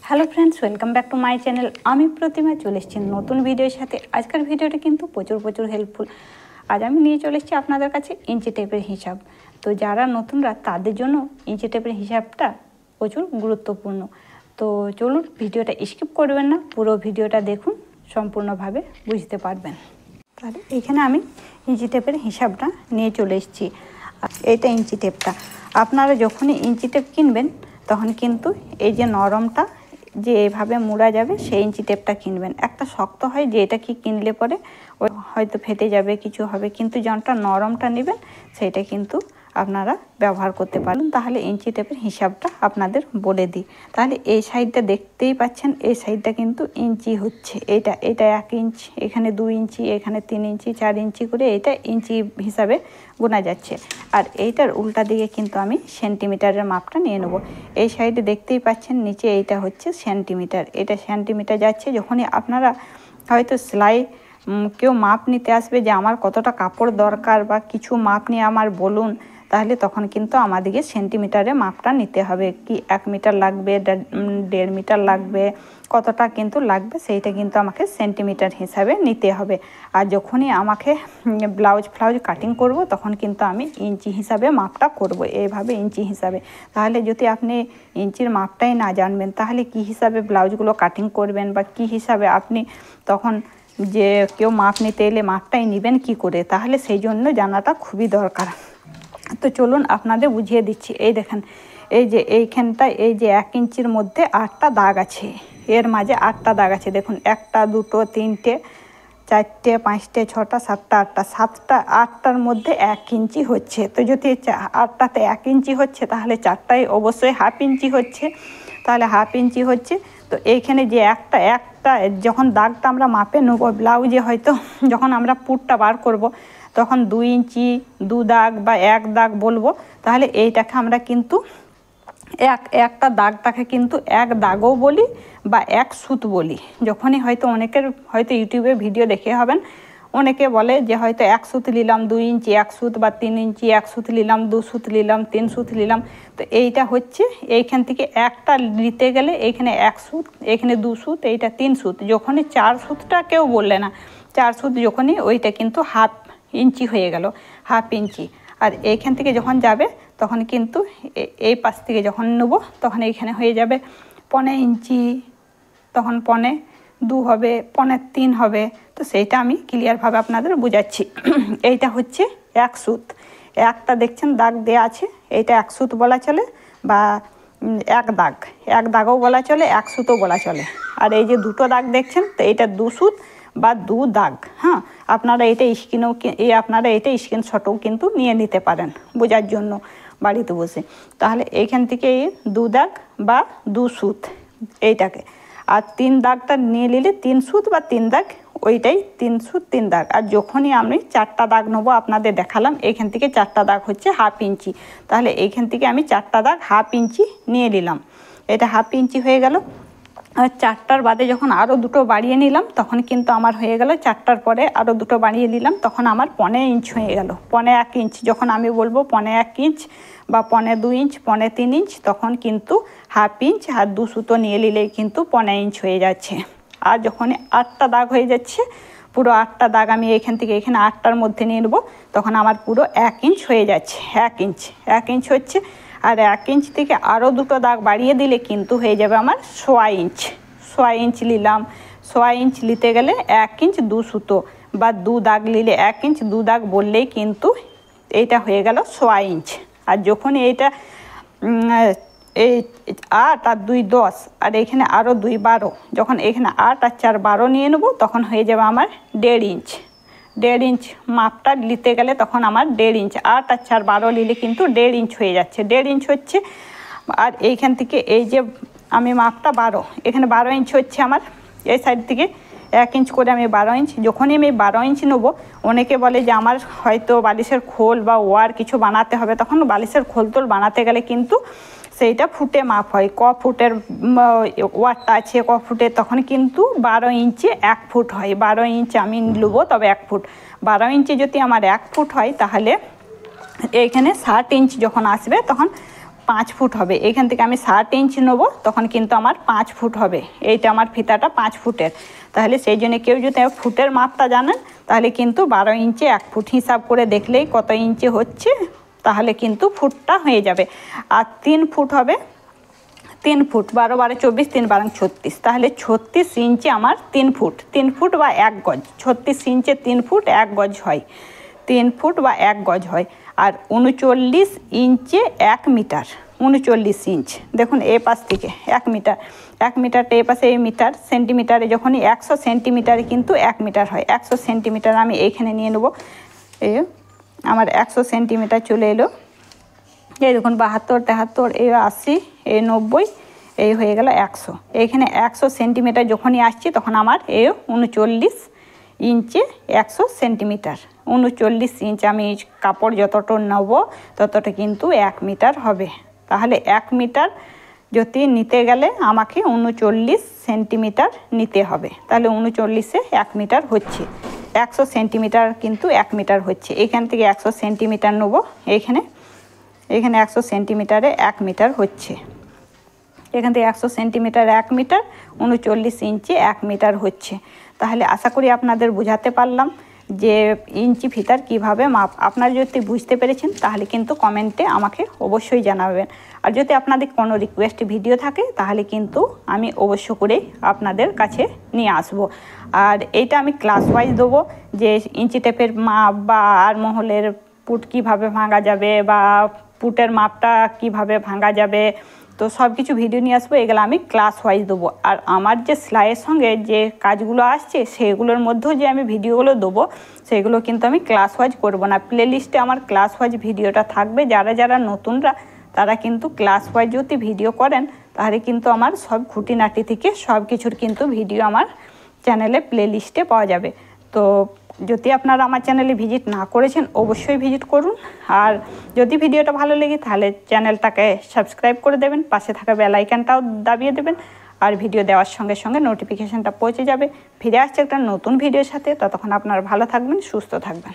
Hello friends, welcome back to my channel. আমি প্রতিমা চলে এসেছি নতুন ভিডিওর সাথে। আজকের ভিডিওটা কিন্তু প্রচুর হেল্পফুল। আজ আমি নিয়ে চলে এসেছি আপনাদের কাছে ইঞ্চি টেপের হিসাব। তো যারা নতুনরা তাদের জন্য ইঞ্চি টেপের হিসাবটা প্রচুর গুরুত্বপূর্ণ। তো চলুন, ভিডিওটা স্কিপ করবেন না, পুরো ভিডিওটা দেখুন, সম্পূর্ণভাবে বুঝতে পারবেন। তাহলে এখানে আমি ইঞ্চি টেপের হিসাবটা নিয়ে চলে এসেছি। এইটা ইঞ্চি টেপটা। আপনারা যখনই ইঞ্চি টেপ কিনবেন তখন কিন্তু এই যে নরমটা যে এভাবে মোড়া যাবে সেই ইঞ্চি টেপটা কিনবেন। একটা শক্ত হয় যে এটা কি কিনলে পরে ওই হয়তো ফেটে যাবে, কিছু হবে, কিন্তু যনটা নরমটা নেবেন সেইটা কিন্তু আপনারা ব্যবহার করতে পারেন। তাহলে ইঞ্চি টেপের হিসাবটা আপনাদের বলে দিই। তাহলে এই সাইডটা দেখতেই পাচ্ছেন, এই সাইডটা কিন্তু ইঞ্চি হচ্ছে, এটা 1 ইঞ্চ, এখানে 2 ইঞ্চি, এখানে 3 ইঞ্চি, 4 ইঞ্চি করে এটা ইঞ্চি হিসাবে গোনা যাচ্ছে। আর এইটার উল্টা দিকে কিন্তু আমি সেন্টিমিটারের মাপটা নিয়ে নেব। এই সাইডে দেখতেই পাচ্ছেন নিচে এইটা হচ্ছে সেন্টিমিটার, এটা সেন্টিমিটার যাচ্ছে। যখনই আপনারা হয়তো সেলাই কেউ মাপ নিতে আসবে যে আমার কতটা কাপড় দরকার বা কিছু মাপ নিয়ে আমার বলুন, তাহলে তখন কিন্তু আমাদেরকে সেন্টিমিটারে মাপটা নিতে হবে। কি 1 মিটার লাগবে, 1.5 মিটার লাগবে, কতটা কিন্তু লাগবে সেইটা কিন্তু আমাকে সেন্টিমিটার হিসাবে নিতে হবে। আর যখনই আমাকে ব্লাউজ কাটিং করব তখন কিন্তু আমি ইঞ্চি হিসাবে মাপটা করব, এইভাবে ইঞ্চি হিসাবে। তাহলে যদি আপনি ইঞ্চির মাপটাই না জানবেন তাহলে কি হিসাবে ব্লাউজগুলো কাটিং করবেন বা কি হিসাবে আপনি তখন যে কেউ মাপ নিতে এলে মাপটাই নেবেন কি করে, তাহলে সেই জন্য জানাটা খুবই দরকার। তো চলুন আপনাদের বুঝিয়ে দিচ্ছি। এই দেখেন, এই যে এইখানটায় এই যে 1 ইঞ্চির মধ্যে 8টা দাগ আছে, এর মাঝে 8টা দাগ আছে। দেখুন 1টা 2টো 3টে 4টে 5টে 6টা 7টা 8টা, 8টার মধ্যে 1 ইঞ্চি হচ্ছে। তো যদি 8টাতে 1 ইঞ্চি হচ্ছে তাহলে 4টায় অবশ্যই হাফ ইঞ্চি হচ্ছে, তাহলে হাফ ইঞ্চি হচ্ছে। তো এইখানে যে একটা যখন দাগটা আমরা মাপে নেব ব্লাউজে, হয়তো যখন আমরা পুরটা বার করব তখন 2 ইঞ্চি 2 দাগ বা 1 দাগ বলবো, তাহলে এইটাকে আমরা কিন্তু একটা দাগটাকে কিন্তু 1 দাগও বলি বা 1 সুত বলি। যখনই হয়তো অনেকের হয়তো ইউটিউবে ভিডিও দেখে হবেন, অনেকে বলে যে হয়তো 1 সুত নিলাম 2 ইঞ্চি 1 সুত, বা 3 ইঞ্চি 1 সুত নিলাম 2 সুত নিলাম 3 সুত নিলাম। তো এইটা হচ্ছে এইখান থেকে একটা নিতে গেলে এইখানে 1 সুত, এখানে 2 সুত, এইটা 3 সুত। যখনই 4 সুতটা কেউ বললে না, 4 সুত যখনই ওইটা কিন্তু হাফ ইঞ্চি হয়ে গেল, হাফ ইঞ্চি। আর এইখান থেকে যখন যাবে তখন কিন্তু এই পাশ থেকে যখন নেব তখন এইখানে হয়ে যাবে 1.25 ইঞ্চি, তখন 1.25 হবে, 1.25 হবে। তো সেইটা আমি ক্লিয়ারভাবে আপনাদের বোঝাচ্ছি। এইটা হচ্ছে 1 সুত, একটা দেখছেন দাগ দেওয়া আছে, এইটা 1 সুত বলা চলে, বা 1 দাগও বলা চলে, 1 সুতও বলা চলে। আর এই যে 2টো দাগ দেখছেন, তো এইটা 2 সুত বা 2 দাগ। হ্যাঁ, আপনারা এটা স্ক্রিনশটও কিন্তু নিয়ে নিতে পারেন বোঝার জন্য বাড়িতে বসে। তাহলে এইখান থেকে এই 2 দাগ বা 2 সুত এইটাকে, আর 3 দাগটা নিয়ে নিলে 3 সুত বা 3 দাগ, ওইটাই 3 সুত 3 দাগ। আর যখনই আমি 4টা দাগ নেবো, আপনাদের দেখালাম এইখান থেকে 4টা দাগ হচ্ছে হাফ ইঞ্চি, তাহলে এইখান থেকে আমি 4টা দাগ হাফ ইঞ্চি নিয়ে নিলাম, এটা হাফ ইঞ্চি হয়ে গেল। আর 4টার বাদে যখন আরও 2টো বাড়িয়ে নিলাম তখন কিন্তু আমার হয়ে গেল, 4টার পরে আরও 2টো বাড়িয়ে নিলাম তখন আমার 1.25 ইঞ্চ হয়ে গেল। 1.25 ইঞ্চ যখন আমি বলবো 1.25 ইঞ্চ বা 1.25 ইঞ্চ 1.25 ইঞ্চ, তখন কিন্তু হাফ ইঞ্চ আর 2 সুতো নিয়ে নিলেই কিন্তু 1.25 ইঞ্চ হয়ে যাচ্ছে। আর যখন 8টা দাগ হয়ে যাচ্ছে, পুরো 8টা দাগ আমি এখান থেকে এখানে 8টার মধ্যে নিয়ে নেবো, তখন আমার পুরো 1 ইঞ্চ হয়ে যাচ্ছে। 1 ইঞ্চ হচ্ছে। আর 1 ইঞ্চ থেকে আরও 2টো দাগ বাড়িয়ে দিলে কিন্তু হয়ে যাবে আমার 1.25 ইঞ্চ। 1.25 ইঞ্চ নিলাম, 1.25 ইঞ্চ নিতে গেলে 1 ইঞ্চ 2 সুতো বা 2 দাগ নিলে 1 ইঞ্চ 2 দাগ বললেই কিন্তু এইটা হয়ে গেল 1.25 ইঞ্চ। আর যখন এইটা এই 8 আর 2 10, আর এখানে আরও 2 12, যখন এখানে 8 আর 4 12 নিয়ে নেবো তখন হয়ে যাবে আমার 1.5 ইঞ্চ। 1.5 ইঞ্চ মাপটা নিতে গেলে তখন আমার 1.5 ইঞ্চ, 8 আর 4 12 নিলে কিন্তু 1.5 ইঞ্চ হয়ে যাচ্ছে, 1.5 ইঞ্চ হচ্ছে। আর এইখান থেকে এই যে আমি মাপটা 12, এখানে 12 ইঞ্চ হচ্ছে আমার, এই সাইড থেকে 1 ইঞ্চ করে আমি 12 ইঞ্চ। যখনই আমি 12 ইঞ্চ নেবো, অনেকে বলে যে আমার হয়তো বালিশের খোল বা ওয়ার কিছু বানাতে হবে, তখন বালিশের খোল তোল বানাতে গেলে কিন্তু সেইটা ফুটে মাপ হয়, ক ফুটের ওয়ারটা আছে ক ফুটে, তখন কিন্তু 12 ইঞ্চে 1 ফুট হয়। 12 ইঞ্চ আমি নেবো তবে 1 ফুট। 12 ইঞ্চে যদি আমার 1 ফুট হয় তাহলে এইখানে 60 ইঞ্চ যখন আসবে তখন 5 ফুট হবে। এখান থেকে আমি 60 ইঞ্চি নেবো, তখন কিন্তু আমার 5 ফুট হবে। এইটা আমার ফিতাটা 5 ফুটের। তাহলে সেই জন্য কেউ যদি ফুটের মাপটা জানেন তাহলে কিন্তু 12 ইঞ্চি 1 ফুট হিসাব করে দেখলেই কত ইঞ্চি হচ্ছে, তাহলে কিন্তু ফুটটা হয়ে যাবে। আর 3 ফুট হবে, 3 ফুট 12 12 24, 3 12 36, তাহলে 36 ইঞ্চি আমার 3 ফুট। 3 ফুট বা 1 গজ, 36 ইঞ্চে 3 ফুট 1 গজ হয়, 3 ফুট বা 1 গজ হয়। আর 39 ইঞ্চে 1 মিটার, 39 ইঞ্চ। দেখুন এ পাশ থেকে 1 মিটার, 1 মিটারটা এ পাশে এই মিটার, সেন্টিমিটারে যখনই 100 সেন্টিমিটারে কিন্তু 1 মিটার হয়। 100 সেন্টিমিটার আমি এইখানে নিয়ে নেব। এই আমার 100 সেন্টিমিটার চলে এলো। এই দেখুন 72, 73, এই 80, এই 90, এই হয়ে গেল 100। এইখানে 100 সেন্টিমিটার যখনই আসছে তখন আমার এই 39 ইঞ্চে 100 সেন্টিমিটার। 39 ইঞ্চ আমি কাপড় যতটা নেব ততটা কিন্তু 1 মিটার হবে। তাহলে 1 মিটার যদি নিতে গেলে আমাকে 39 সেন্টিমিটার নিতে হবে। তাহলে 39-এ 1 মিটার হচ্ছে। 100 সেন্টিমিটার কিন্তু 1 মিটার হচ্ছে। এখান থেকে 100 সেন্টিমিটার নেব, এখানে 100 সেন্টিমিটারে 1 মিটার হচ্ছে। এখান থেকে 100 সেন্টিমিটার 1 মিটার, 39 ইঞ্চি 1 মিটার হচ্ছে। তাহলে আশা করি আপনাদের বোঝাতে পারলাম যে ইঞ্চি ফিতার কিভাবে মাপ। আপনারা যদি বুঝতে পেরেছেন তাহলে কিন্তু কমেন্টে আমাকে অবশ্যই জানাবেন। আর যদি আপনাদের কোনো রিকোয়েস্ট ভিডিও থাকে তাহলে কিন্তু আমি অবশ্য করে আপনাদের কাছে নিয়ে আসব। আর এইটা আমি ক্লাস ওয়াইজ দেবো, যে ইঞ্চি টেপের মাপ বা আর মহলের পুট কিভাবে ভাঙা যাবে বা পুটের মাপটা কিভাবে ভাঙা যাবে, তো সব কিছু ভিডিও নিয়ে আসবো। এগুলো আমি ক্লাস ওয়াইজ দেবো। আর আমার যে সেলাইয়ের সঙ্গে যে কাজগুলো আসছে সেগুলোর মধ্যেও যে আমি ভিডিওগুলো দেবো সেগুলো কিন্তু আমি ক্লাস ওয়াইজ করবো না। প্লে লিস্টে আমার ক্লাস ওয়াইজ ভিডিওটা থাকবে। যারা যারা নতুনরা তারা কিন্তু ক্লাস ওয়াইজ যদি ভিডিও করেন তাহলে কিন্তু আমার সব খুঁটিনাটি থেকে সব কিছুর কিন্তু ভিডিও আমার চ্যানেলে প্লে লিস্টে পাওয়া যাবে। তো যদি আপনারা আমার চ্যানেলে ভিজিট না করেছেন অবশ্যই ভিজিট করুন। আর যদি ভিডিওটা ভালো লেগে তাহলে চ্যানেলটাকে সাবস্ক্রাইব করে দেবেন, পাশে থাকা বেল আইকনটাও দাবিয়ে দেবেন। আর ভিডিও দেওয়ার সঙ্গে সঙ্গে নোটিফিকেশানটা পৌঁছে যাবে। ফিরে আসছে একটা নতুন ভিডিওর সাথে। ততক্ষণ আপনারা ভালো থাকবেন, সুস্থ থাকবেন।